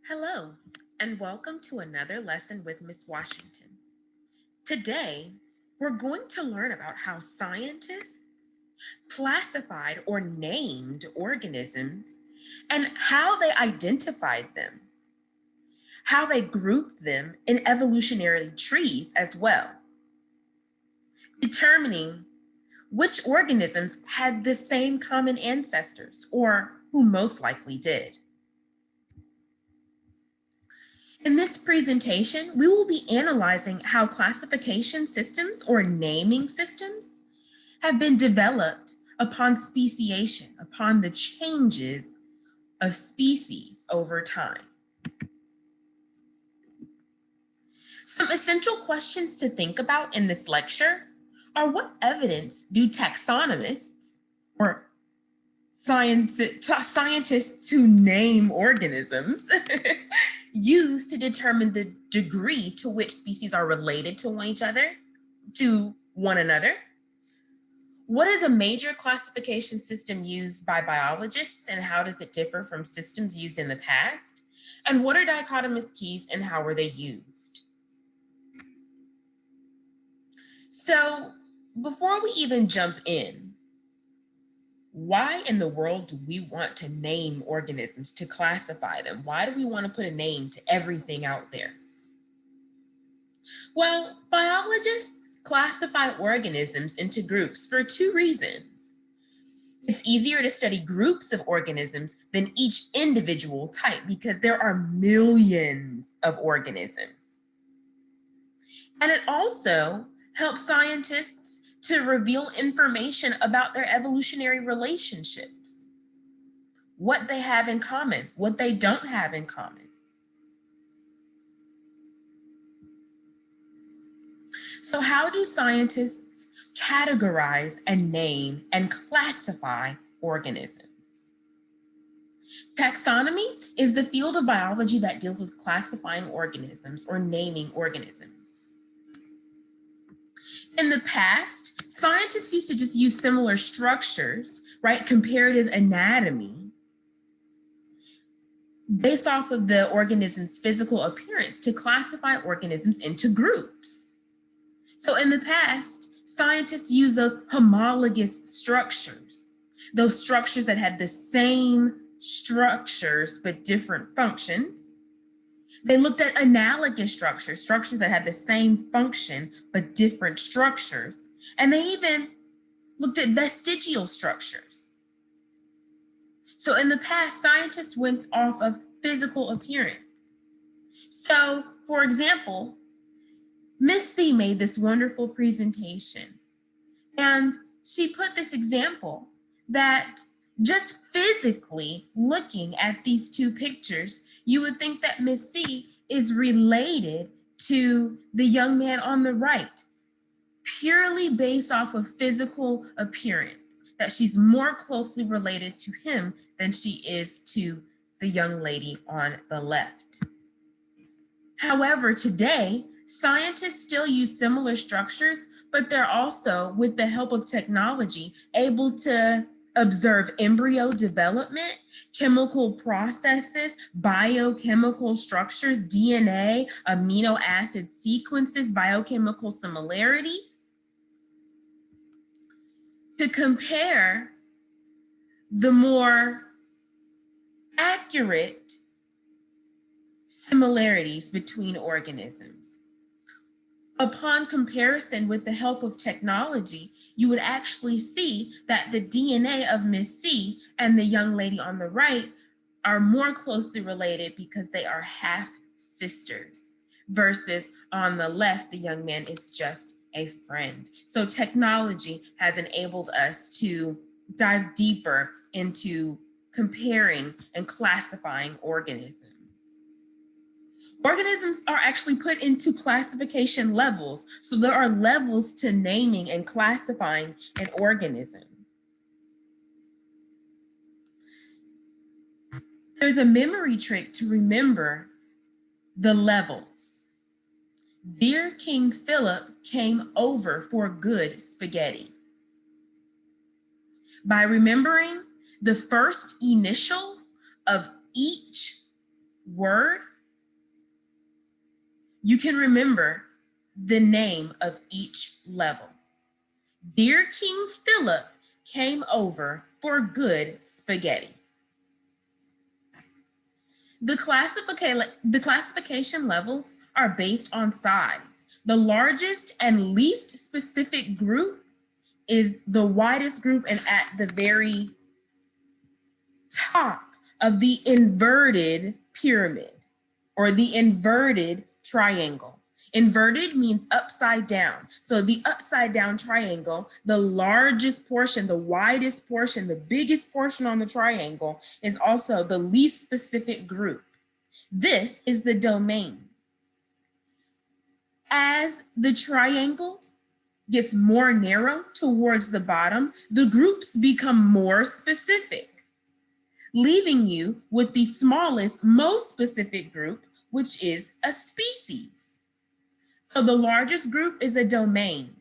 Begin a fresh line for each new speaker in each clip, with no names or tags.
Hello, and welcome to another lesson with Miss Washington. Today, we're going to learn about how scientists classified or named organisms and how they identified them, how they grouped them in evolutionary trees as well, determining which organisms had the same common ancestors or who most likely did. In this presentation, we will be analyzing how classification systems or naming systems have been developed upon speciation, upon the changes of species over time. Some essential questions to think about in this lecture are: what evidence do taxonomists or scientists who name organisms use to determine the degree to which species are related to one another? What is a major classification system used by biologists, and how does it differ from systems used in the past? And what are dichotomous keys and how are they used? So before we even jump in, why in the world do we want to name organisms, to classify them? Why do we want to put a name to everything out there? Well, biologists classify organisms into groups for two reasons. It's easier to study groups of organisms than each individual type because there are millions of organisms. And it also helps scientists to reveal information about their evolutionary relationships, what they have in common, what they don't have in common. So how do scientists categorize and name and classify organisms? Taxonomy is the field of biology that deals with classifying organisms or naming organisms. In the past, scientists used to just use similar structures, right? Comparative anatomy, based off of the organism's physical appearance to classify organisms into groups. So in the past, scientists used those homologous structures, those structures that had the same structures but different functions. They looked at analogous structures, structures that had the same function but different structures. And they even looked at vestigial structures. So in the past, scientists went off of physical appearance. So, for example, Miss C made this wonderful presentation, and she put this example that just physically looking at these two pictures, you would think that Miss C is related to the young man on the right, purely based off of physical appearance, that she's more closely related to him than she is to the young lady on the left. However, today, scientists still use similar structures, but they're also, with the help of technology, able to observe embryo development, chemical processes, biochemical structures, DNA, amino acid sequences, biochemical similarities, to compare the more accurate similarities between organisms. Upon comparison with the help of technology, you would actually see that the DNA of Miss C and the young lady on the right are more closely related because they are half sisters, versus on the left, the young man is just a friend. So technology has enabled us to dive deeper into comparing and classifying organisms. Organisms are actually put into classification levels. So there are levels to naming and classifying an organism. There's a memory trick to remember the levels. Dear King Philip came over for good spaghetti. By remembering the first initial of each word, you can remember the name of each level. Dear King Philip came over for good spaghetti. The classification levels are based on size. The largest and least specific group is the widest group and at the very top of the inverted pyramid or the inverted triangle. Inverted means upside down. So the upside down triangle, the largest portion, the widest portion, the biggest portion on the triangle is also the least specific group. This is the domain. As the triangle gets more narrow towards the bottom, the groups become more specific, leaving you with the smallest, most specific group, which is a species. So the largest group is a domain.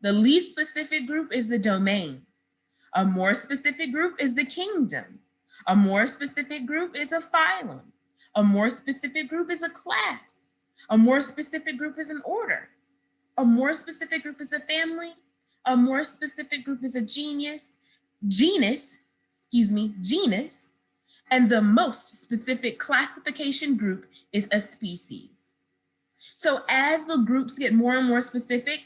The least specific group is the domain. A more specific group is the kingdom. A more specific group is a phylum. A more specific group is a class. A more specific group is an order. A more specific group is a family. A more specific group is a genus. And the most specific classification group is a species. So as the groups get more and more specific,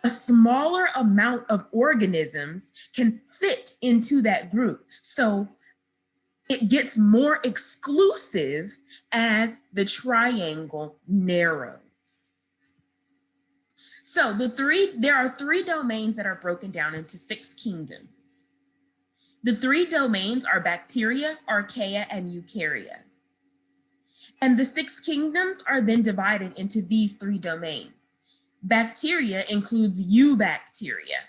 a smaller amount of organisms can fit into that group. So it gets more exclusive as the triangle narrows. So there are three domains that are broken down into 6 kingdoms. The 3 domains are bacteria, archaea, and eukarya. And the 6 kingdoms are then divided into these 3 domains. Bacteria includes eubacteria.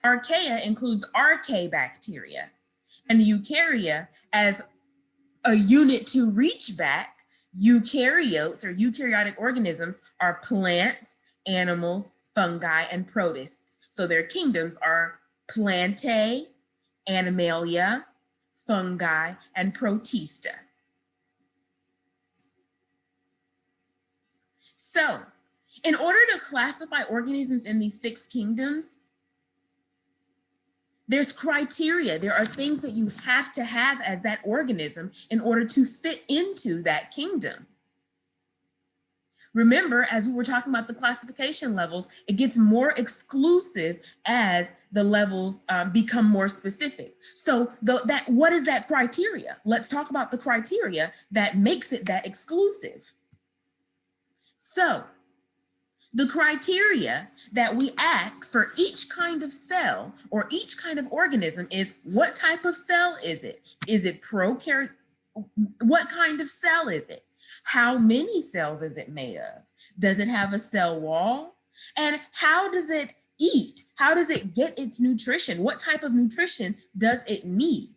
Archaea includes ARCHAEBACTERIA. And eukarya, as a unit to reach back, eukaryotes or eukaryotic organisms are plants, animals, fungi, and protists. So their kingdoms are PLANTAE, ANIMALIA, fungi, and PROTISTA. So, in order to classify organisms in these 6 kingdoms, there's criteria. There are things that you have to have as that organism in order to fit into that kingdom. Remember, as we were talking about the classification levels, it gets more exclusive as the levels become more specific. So what is that criteria? Let's talk about the criteria that makes it that exclusive. So the criteria that we ask for each kind of cell or each kind of organism is, what type of cell is it? Is it prokaryotic? What kind of cell is it? How many cells is it made of? Does it have a cell wall? And how does it eat? How does it get its nutrition? What type of nutrition does it need?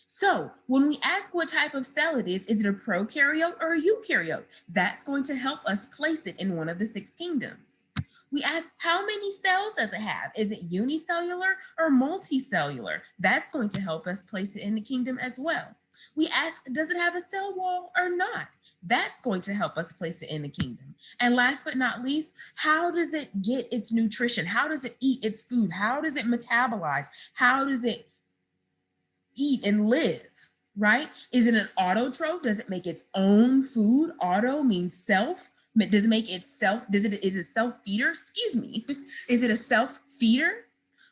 So when we ask what type of cell it is it a prokaryote or a eukaryote? That's going to help us place it in one of the 6 kingdoms. We ask, how many cells does it have? Is it unicellular or multicellular? That's going to help us place it in the kingdom as well. We ask, does it have a cell wall or not? That's going to help us place it in the kingdom. And last but not least, how does it get its nutrition? How does it eat its food? How does it metabolize? How does it eat and live, right? Is it an autotroph? Does it make its own food? Auto means self. Does it make itself? Is it self-feeder? Excuse me. Is it a self-feeder?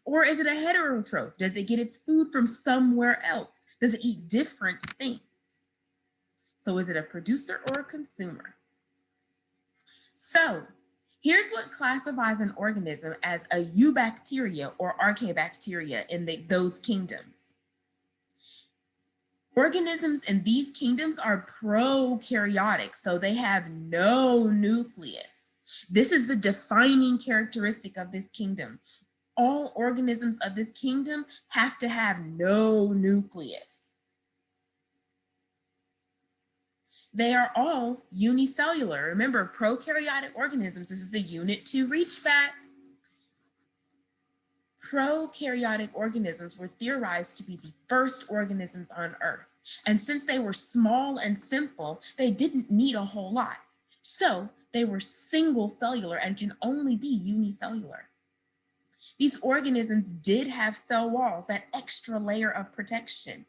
Or is it a heterotroph? Does it get its food from somewhere else? Does it eat different things? So is it a producer or a consumer? So here's what classifies an organism as a eubacteria or archaeabacteria in those kingdoms. Organisms in these kingdoms are prokaryotic, so they have no nucleus. This is the defining characteristic of this kingdom. All organisms of this kingdom have to have no nucleus. They are all unicellular. Remember, prokaryotic organisms, this is a unit to reach back. Prokaryotic organisms were theorized to be the first organisms on Earth. And since they were small and simple, they didn't need a whole lot. So they were single cellular and can only be unicellular. These organisms did have cell walls, that extra layer of protection.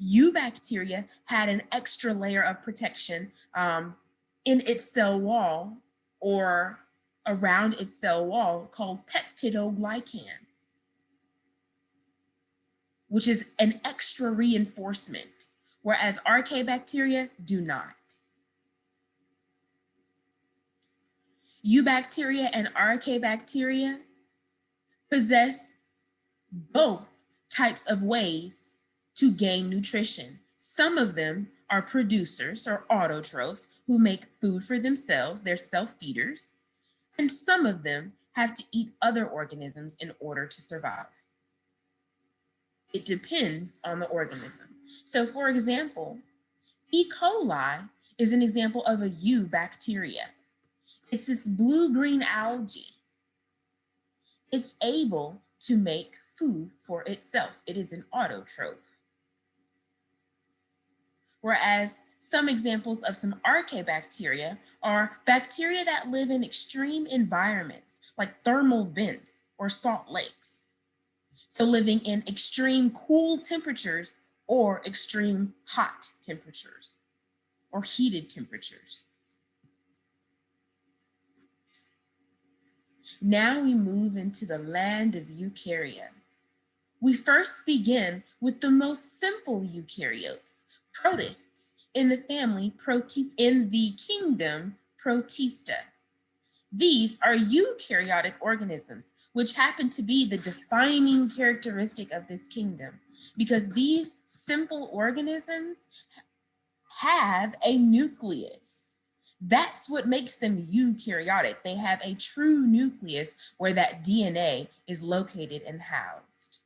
Eubacteria had an extra layer of protection in its cell wall or around its cell wall called peptidoglycan, which is an extra reinforcement, whereas archaebacteria do not. Eubacteria and archaebacteria possess both types of ways to gain nutrition. Some of them are producers or autotrophs who make food for themselves, they're self-feeders, and some of them have to eat other organisms in order to survive. It depends on the organism. So for example, E. coli is an example of a eubacteria. It's this blue-green algae. It's able to make food for itself. It is an autotroph. Whereas some examples of some archaebacteria are bacteria that live in extreme environments like thermal vents or salt lakes. So living in extreme cool temperatures or extreme hot temperatures or heated temperatures. Now we move into the land of eukarya. We first begin with the most simple eukaryotes, protists, in the family in the kingdom Protista. These are eukaryotic organisms, which happen to be the defining characteristic of this kingdom, because these simple organisms have a nucleus. That's what makes them eukaryotic. They have a true nucleus where that DNA is located and housed.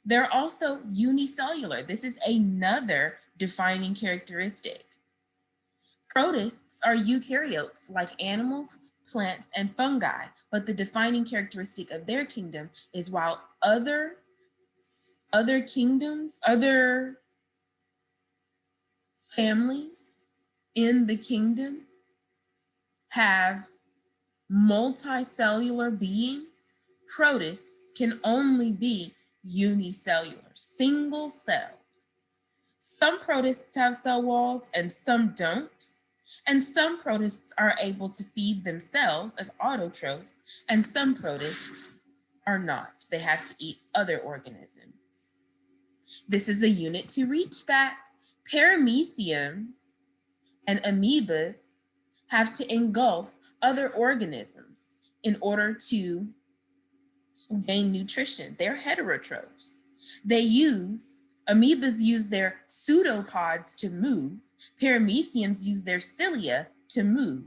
They're also unicellular. This is another defining characteristic. Protists are eukaryotes like animals, plants, and fungi, but the defining characteristic of their kingdom is while other kingdoms, other families in the kingdom have multicellular beings, protists can only be unicellular, single cell. Some protists have cell walls and some don't. And some protists are able to feed themselves as autotrophs, and some protists are not. They have to eat other organisms. This is a unit to reach back. Parameciums and amoebas have to engulf other organisms in order to gain nutrition. They're heterotrophs. Amoebas use their pseudopods to move. Parameciums use their cilia to move.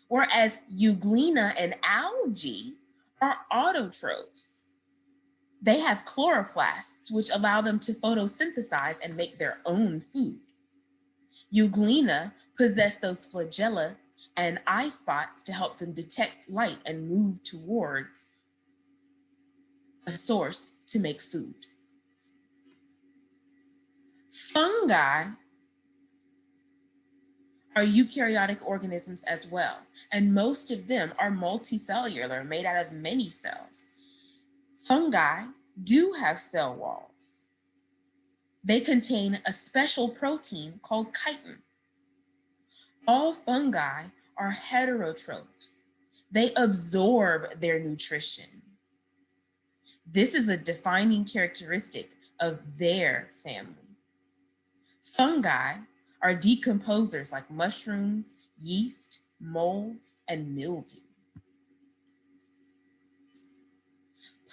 Whereas euglena and algae are autotrophs. They have chloroplasts, which allow them to photosynthesize and make their own food. Euglena possess those flagella and eye spots to help them detect light and move towards a source to make food. Fungi are eukaryotic organisms as well, and most of them are multicellular, made out of many cells. Fungi do have cell walls. They contain a special protein called chitin. All fungi are heterotrophs. They absorb their nutrition. This is a defining characteristic of their family. Fungi are decomposers like mushrooms, yeast, molds, and mildew.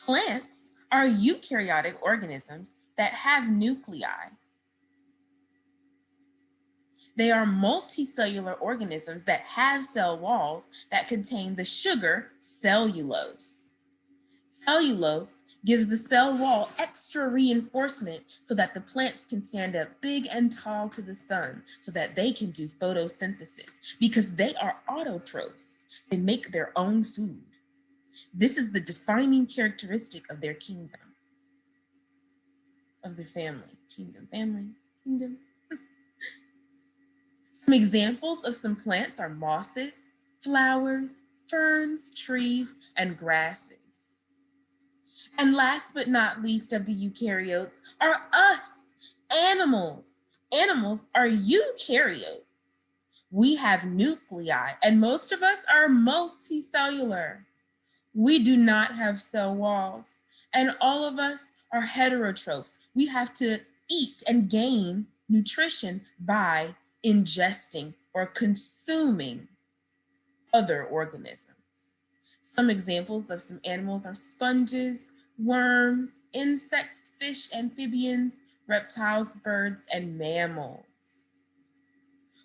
Plants are eukaryotic organisms that have nuclei. They are multicellular organisms that have cell walls that contain the sugar cellulose. Cellulose gives the cell wall extra reinforcement so that the plants can stand up big and tall to the sun so that they can do photosynthesis because they are autotrophs. They make their own food. This is the defining characteristic of their kingdom. of the family. Kingdom, family, kingdom. Some examples of some plants are mosses, flowers, ferns, trees, and grasses. And last but not least of the eukaryotes are us, animals. Animals are eukaryotes. We have nuclei, and most of us are multicellular. We do not have cell walls, and all of us are heterotrophs. We have to eat and gain nutrition by ingesting or consuming other organisms. Some examples of some animals are sponges, worms, insects, fish, amphibians, reptiles, birds, and mammals.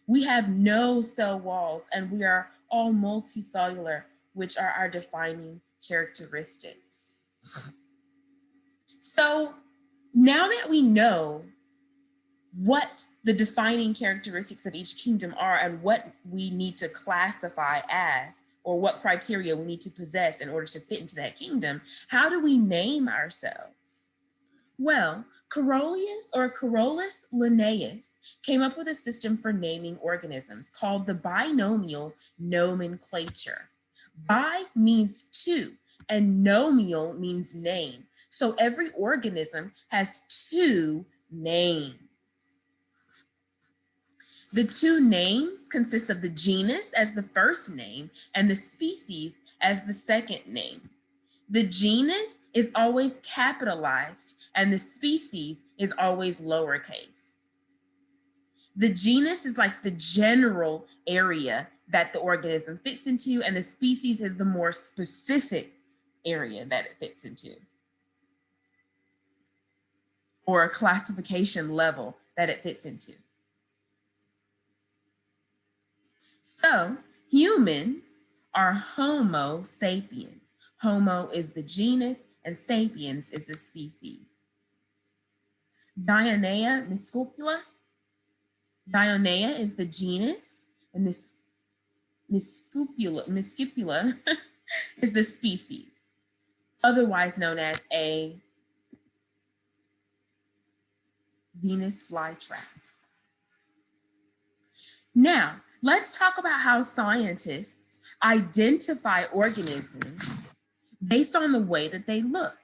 We have no cell walls, and we are all multicellular, which are our defining characteristics. So now that we know what the defining characteristics of each kingdom are and what we need to classify as, or what criteria we need to possess in order to fit into that kingdom, how do we name ourselves? Well, Carolius or Carolus Linnaeus came up with a system for naming organisms called the binomial nomenclature. Bi means two, and nomial means name. So every organism has two names. The two names consist of the genus as the first name and the species as the second name. The genus is always capitalized and the species is always lowercase. The genus is like the general area that the organism fits into, and the species is the more specific area that it fits into, or a classification level that it fits into. So humans are Homo sapiens. Homo is the genus and sapiens is the species. Dionea miscupula. Dionea is the genus and miscupula is the species, otherwise known as a Venus flytrap. Now, let's talk about how scientists identify organisms based on the way that they look.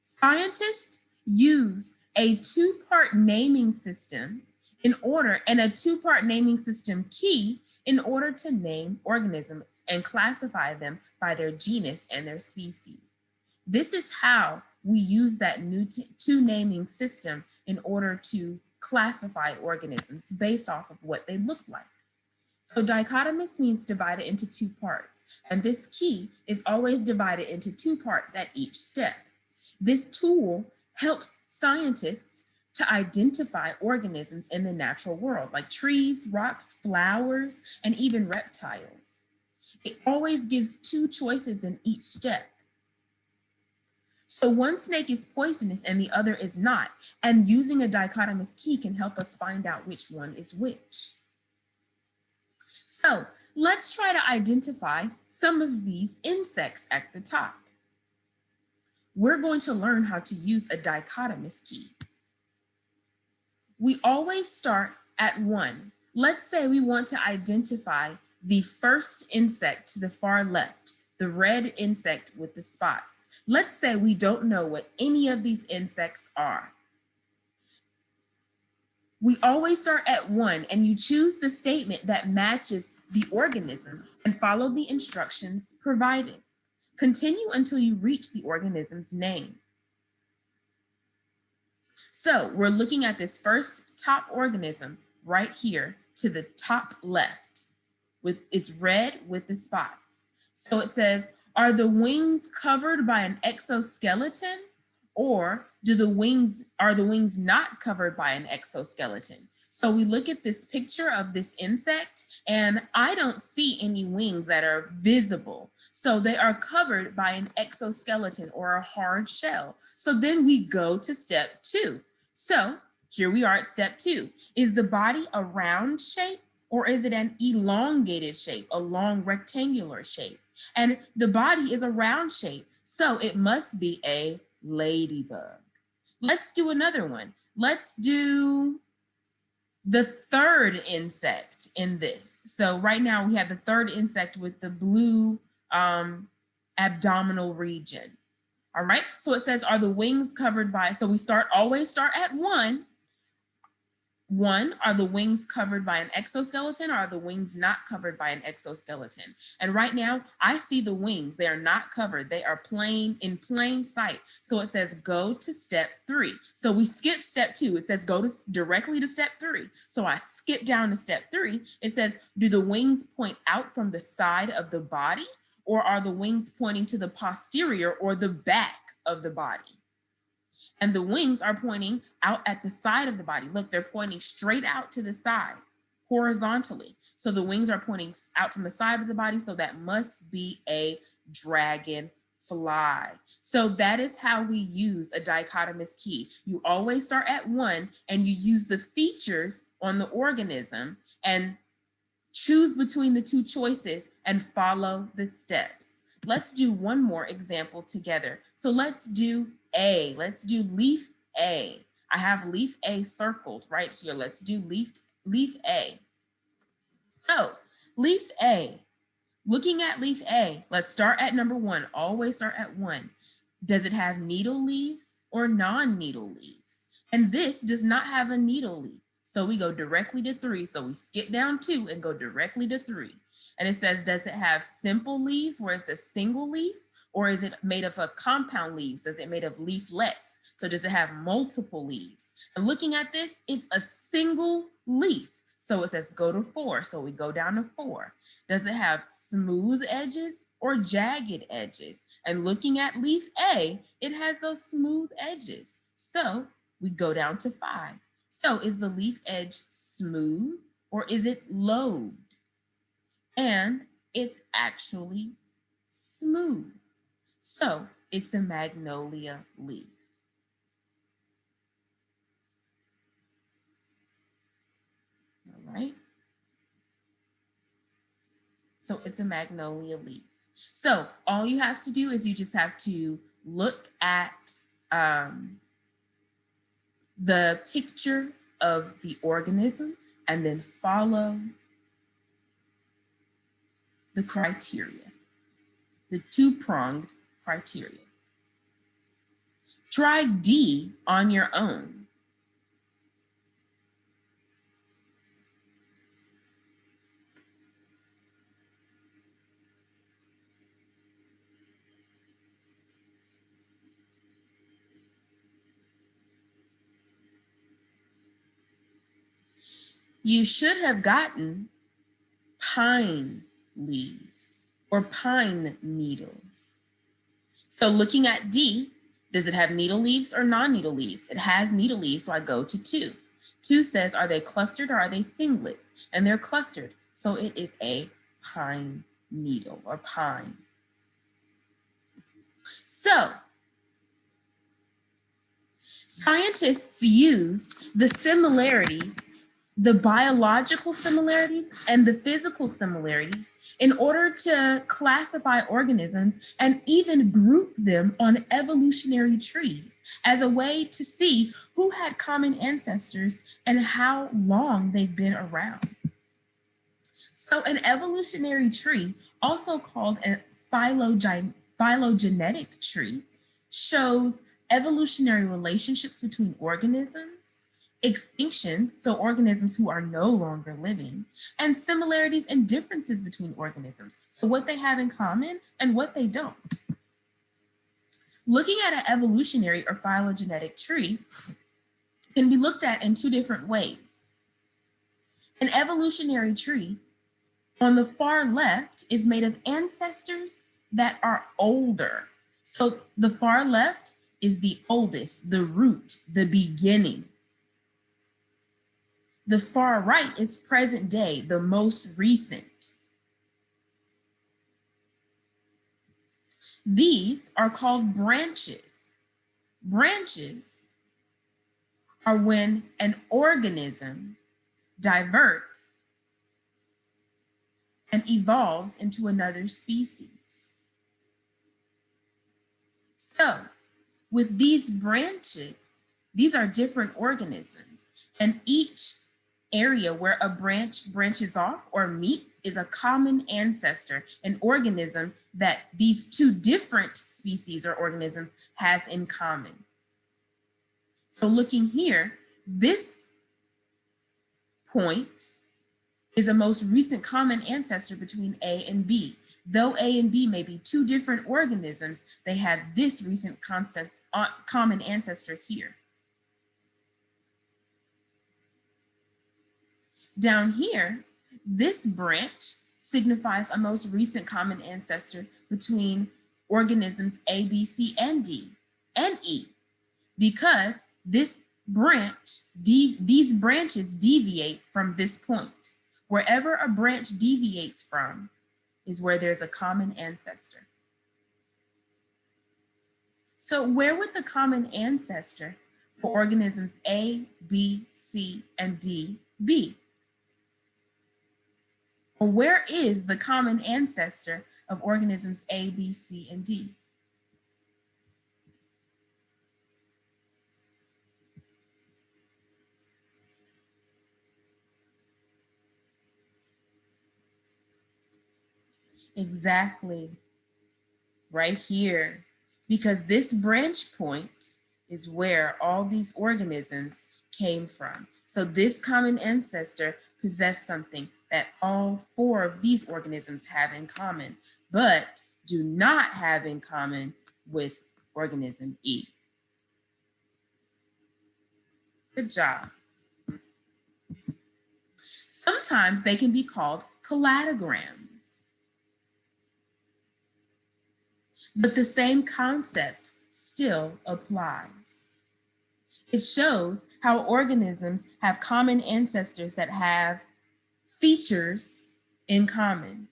Scientists use a two-part naming system and a two-part naming system key in order to name organisms and classify them by their genus and their species. This is how we use that two naming system in order to classify organisms based off of what they look like. So dichotomous means divided into two parts, and this key is always divided into two parts at each step. This tool helps scientists to identify organisms in the natural world, like trees, rocks, flowers, and even reptiles. It always gives two choices in each step. So one snake is poisonous and the other is not, and using a dichotomous key can help us find out which one is which. So let's try to identify some of these insects at the top. We're going to learn how to use a dichotomous key. We always start at 1. Let's say we want to identify the first insect to the far left, the red insect with the spots. Let's say we don't know what any of these insects are. We always start at 1, and you choose the statement that matches the organism and follow the instructions provided. Continue until you reach the organism's name. So we're looking at this first top organism right here to the top left. It's red with the spots. So it says, are the wings covered by an exoskeleton, or are the wings not covered by an exoskeleton? So we look at this picture of this insect and I don't see any wings that are visible. So they are covered by an exoskeleton or a hard shell. So then we go to step 2. So here we are at step 2. Is the body a round shape or is it an elongated shape, a long rectangular shape? And the body is a round shape, so it must be a ladybug. Let's do another one. Let's do the third insect in this. So right now we have the third insect with the blue abdominal region. All right, so it says, are the wings covered by, so we always start at one. One, are the wings covered by an exoskeleton, or are the wings not covered by an exoskeleton? And right now I see the wings, they are not covered. They are in plain sight. So it says go to step 3. So we skip step 2. It says go directly to step 3. So I skip down to step 3. It says, do the wings point out from the side of the body, or are the wings pointing to the posterior or the back of the body? And the wings are pointing out at the side of the body. Look, they're pointing straight out to the side, horizontally. So the wings are pointing out from the side of the body, so that must be a dragonfly. So that is how we use a dichotomous key. You always start at 1 and you use the features on the organism and choose between the 2 choices and follow the steps. Let's do one more example together. So let's do A. Let's do leaf A. I have leaf A circled right here. Let's do leaf A. So leaf A, looking at leaf A, let's start at number 1. Always start at 1. Does it have needle leaves or non-needle leaves? And this does not have a needle leaf. So we go directly to 3. So we skip down 2 and go directly to 3. And it says, does it have simple leaves where it's a single leaf, or is it made of a compound leaves? Is it made of leaflets? So does it have multiple leaves? And looking at this, it's a single leaf. So it says go to 4. So we go down to 4. Does it have smooth edges or jagged edges? And looking at leaf A, it has those smooth edges. So we go down to 5. So is the leaf edge smooth or is it lobed? And it's actually smooth. So it's a magnolia leaf. All right. So it's a magnolia leaf. So all you have to do is you just have to look at the picture of the organism and then follow the criteria, the 2-pronged criteria. Try D on your own. You should have gotten pine leaves or pine needles. So looking at D, does it have needle leaves or non-needle leaves? It has needle leaves, so I go to 2. 2 says, are they clustered or are they singlets? And they're clustered, so it is a pine needle or pine. So scientists used the similarities, the biological similarities and the physical similarities in order to classify organisms and even group them on evolutionary trees as a way to see who had common ancestors and how long they've been around. So an evolutionary tree, also called a phylogenetic tree, shows evolutionary relationships between organisms, extinctions, so organisms who are no longer living, and similarities and differences between organisms, so what they have in common and what they don't. Looking at an evolutionary or phylogenetic tree can be looked at in 2 different ways. An evolutionary tree on the far left is made of ancestors that are older. So the far left is the oldest, the root, the beginning. The far right is present day, the most recent. These are called branches. Branches are when an organism diverts and evolves into another species. So with these branches, These are different organisms, and each area where a branch branches off or meets is a common ancestor, an organism that these two different species or organisms has in common. So looking here, this point is a most recent common ancestor between A and B. Though A and B may be two different organisms, they have this recent common ancestor here. Down here, this branch signifies a most recent common ancestor between organisms A, B, C, and D, and E, because this branch, these branches deviate from this point. Wherever a branch deviates from is where there's a common ancestor. So where would the common ancestor for organisms A, B, C, and D be? Or where is the common ancestor of organisms A, B, C, and D? Exactly, right here, because this branch point is where all these organisms came from. So this common ancestor possessed something that all four of these organisms have in common, but do not have in common with organism E. Good job. Sometimes they can be called cladograms. But the same concept still applies. It shows how organisms have common ancestors that have features in common.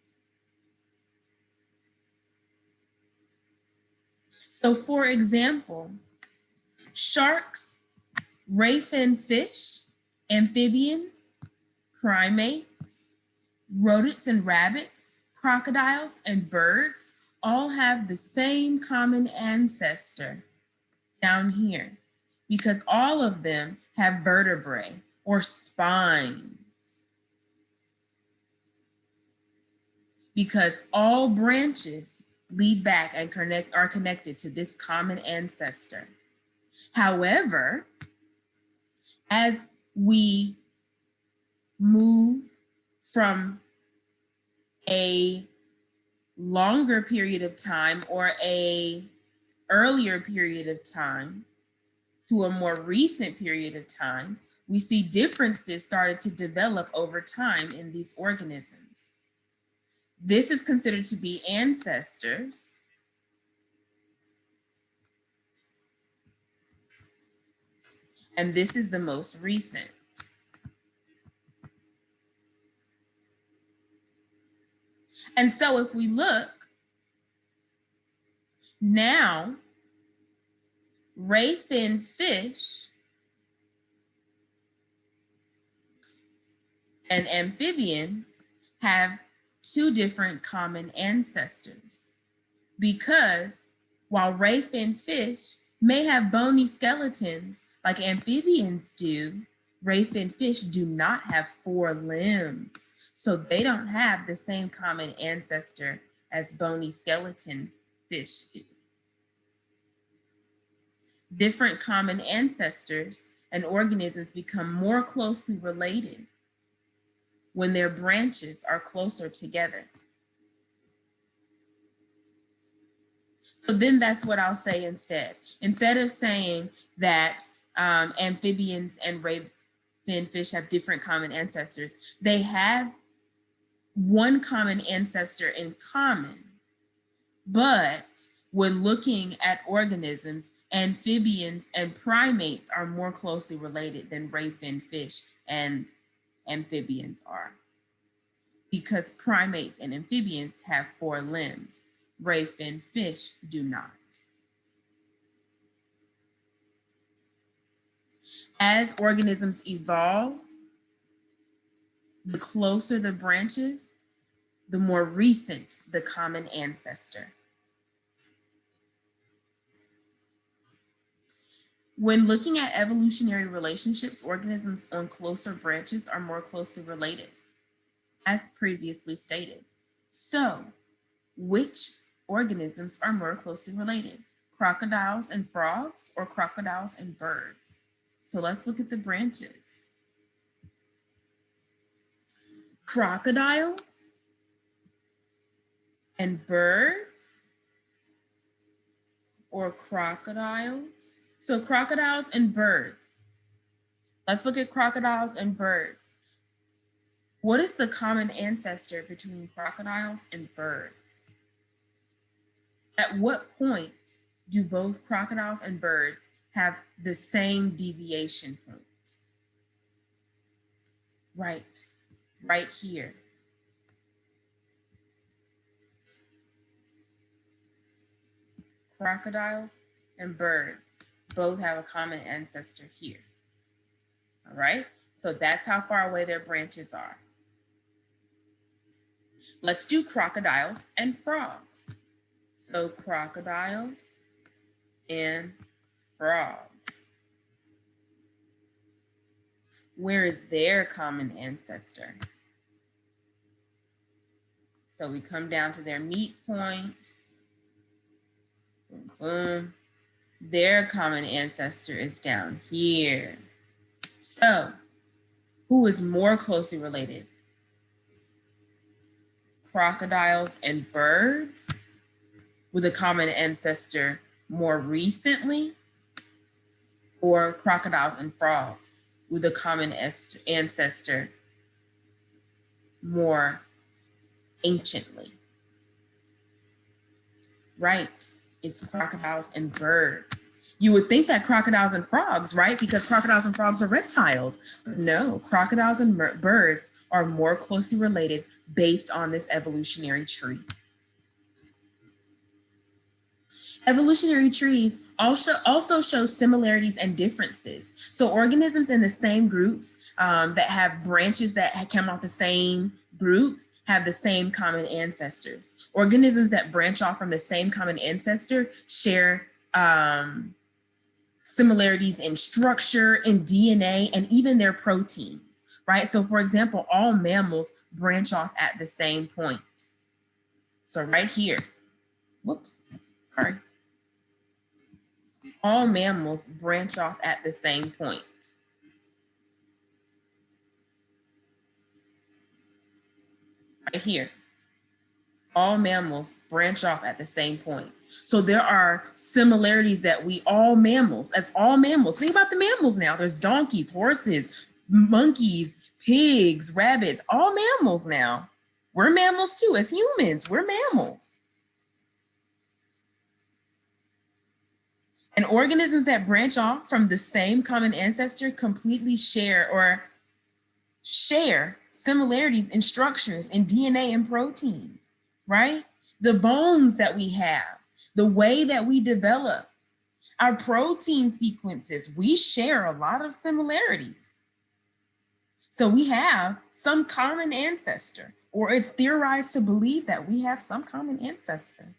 So for example, sharks, ray fin fish, amphibians, primates, rodents and rabbits, crocodiles and birds all have the same common ancestor down here, because all of them have vertebrae or spines, because all branches lead back and are connected to this common ancestor. However, as we move from a longer period of time or a earlier period of time to a more recent period of time, we see differences started to develop over time in these organisms. This is considered to be ancestors. And this is the most recent. And so if we look now, ray fin fish and amphibians have two different common ancestors, because while ray fin fish may have bony skeletons like amphibians do, ray fin fish do not have four limbs. So they don't have the same common ancestor as bony skeleton fish do. Different common ancestors and organisms become more closely related when their branches are closer together. So then that's what I'll say instead. Instead of saying that amphibians and ray fin fish have different common ancestors, they have one common ancestor in common. But when looking at organisms, amphibians and primates are more closely related than ray fin fish and amphibians are, because primates and amphibians have four limbs. Ray fin fish do not. As organisms evolve, the closer the branches, the more recent the common ancestor. When looking at evolutionary relationships, organisms on closer branches are more closely related, as previously stated. So, which organisms are more closely related? Crocodiles and frogs or crocodiles and birds? So let's look at the branches. Crocodiles and birds or crocodiles? So crocodiles and birds. Let's look at crocodiles and birds. What is the common ancestor between crocodiles and birds? At what point do both crocodiles and birds have the same deviation point? Right here. Crocodiles and birds both have a common ancestor here. All right, so that's how far away their branches are. Let's do crocodiles and frogs. So crocodiles and frogs. Where is their common ancestor? So we come down to their meet point. Boom, boom. Their common ancestor is down here. So who is more closely related? Crocodiles and birds with a common ancestor more recently, or crocodiles and frogs with a common ancestor more anciently? Right, it's crocodiles and birds. You would think that crocodiles and frogs, right? Because crocodiles and frogs are reptiles. But no, crocodiles and birds are more closely related based on this evolutionary tree. Evolutionary trees also show similarities and differences. So organisms in the same groups that have branches that come off the same groups have the same common ancestors. Organisms that branch off from the same common ancestor share similarities in structure, in DNA, and even their proteins, right? So for example, all mammals branch off at the same point. So right here, whoops, sorry. All mammals branch off at the same point. Right here. All mammals branch off at the same point. So there are similarities that as all mammals, think about the mammals now. There's donkeys, horses, monkeys, pigs, rabbits, all mammals now. We're mammals too, as humans, we're mammals. And organisms that branch off from the same common ancestor completely share similarities in structures, in DNA and proteins, right? The bones that we have, the way that we develop, our protein sequences, we share a lot of similarities. So we have some common ancestor, or it's theorized to believe that we have some common ancestor.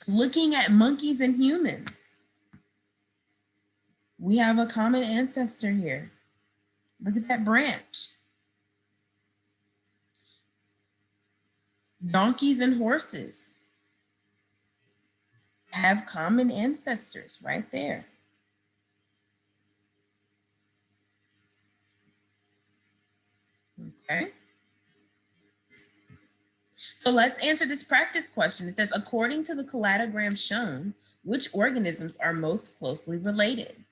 Looking at monkeys and humans, we have a common ancestor here. Look at that branch. Donkeys and horses have common ancestors right there. Okay. So let's answer this practice question. It says, according to the cladogram shown, which organisms are most closely related?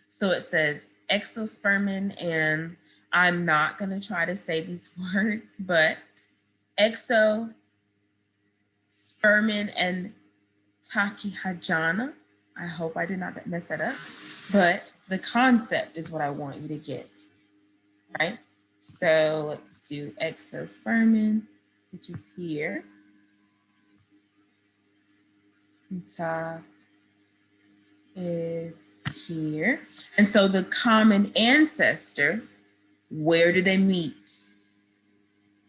So it says exospermin, and I'm not going to try to say these words, but exospermin and tachyhagana. I hope I did not mess that up, but the concept is what I want you to get, right? So let's do exospermin, which is here. Ta is here. And so the common ancestor, where do they meet?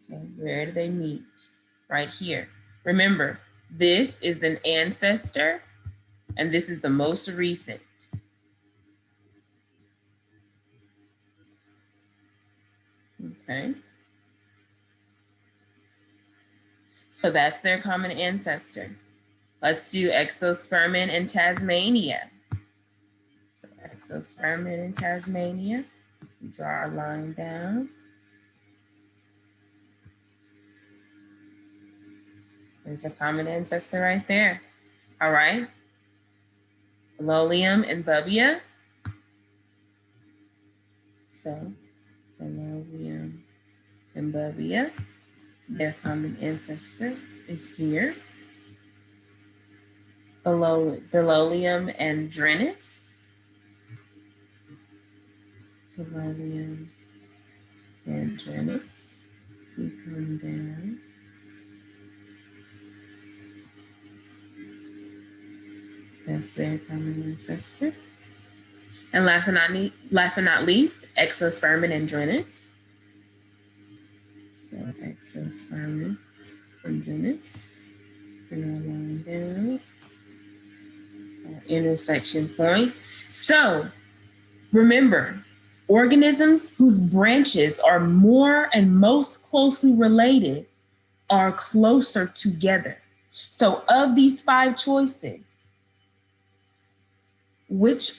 Okay, where do they meet? Right here. Remember, this is an ancestor, and this is the most recent. Okay. So that's their common ancestor. Let's do exospermin in Tasmania. So exospermin in Tasmania. We draw a line down. There's a common ancestor right there. All right. Phylloleum and Bubia. So Phylloleum and Bubia, their common ancestor is here. Phylloleum and Drenus. Phylloleum and Drenus. We come down. That's their common ancestor. And last but not least, exospermin and Drenus. So exospermin and Drenus. Bring our line down. Our intersection point. So remember, organisms whose branches are more and most closely related are closer together. So of these 5 choices, which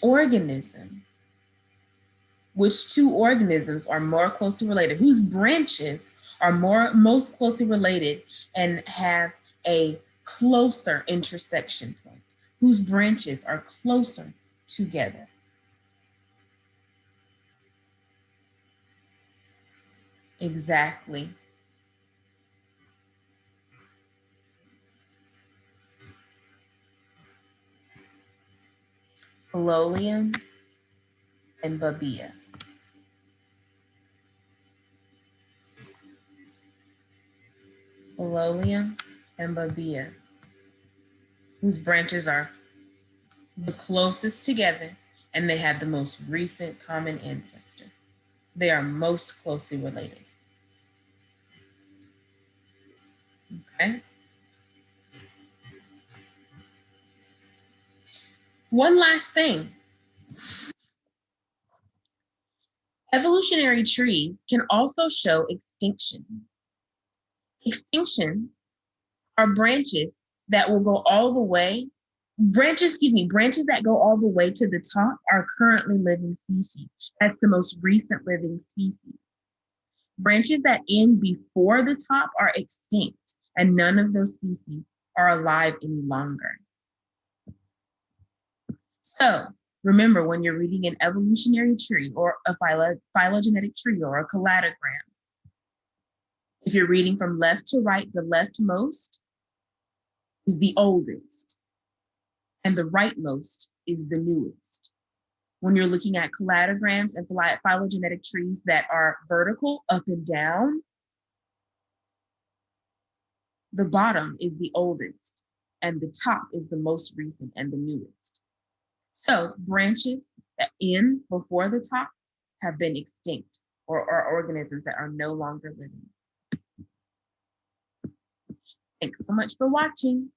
two organisms are more closely related, whose branches are most closely related and have a closer intersection point, whose branches are closer together? Exactly. Phylloleum and Bubia. Phylloleum and Bubia, whose branches are the closest together and they have the most recent common ancestor. They are most closely related. Okay. One last thing. Evolutionary trees can also show extinction. Extinction are branches that will go all the way, branches that go all the way to the top are currently living species. That's the most recent living species. Branches that end before the top are extinct, and none of those species are alive any longer. So remember, when you're reading an evolutionary tree or a phylogenetic tree or a cladogram, if you're reading from left to right, the leftmost is the oldest, and the rightmost is the newest. When you're looking at cladograms and phylogenetic trees that are vertical, up and down, the bottom is the oldest, and the top is the most recent and the newest. So branches that end before the top have been extinct or are organisms that are no longer living. Thanks so much for watching.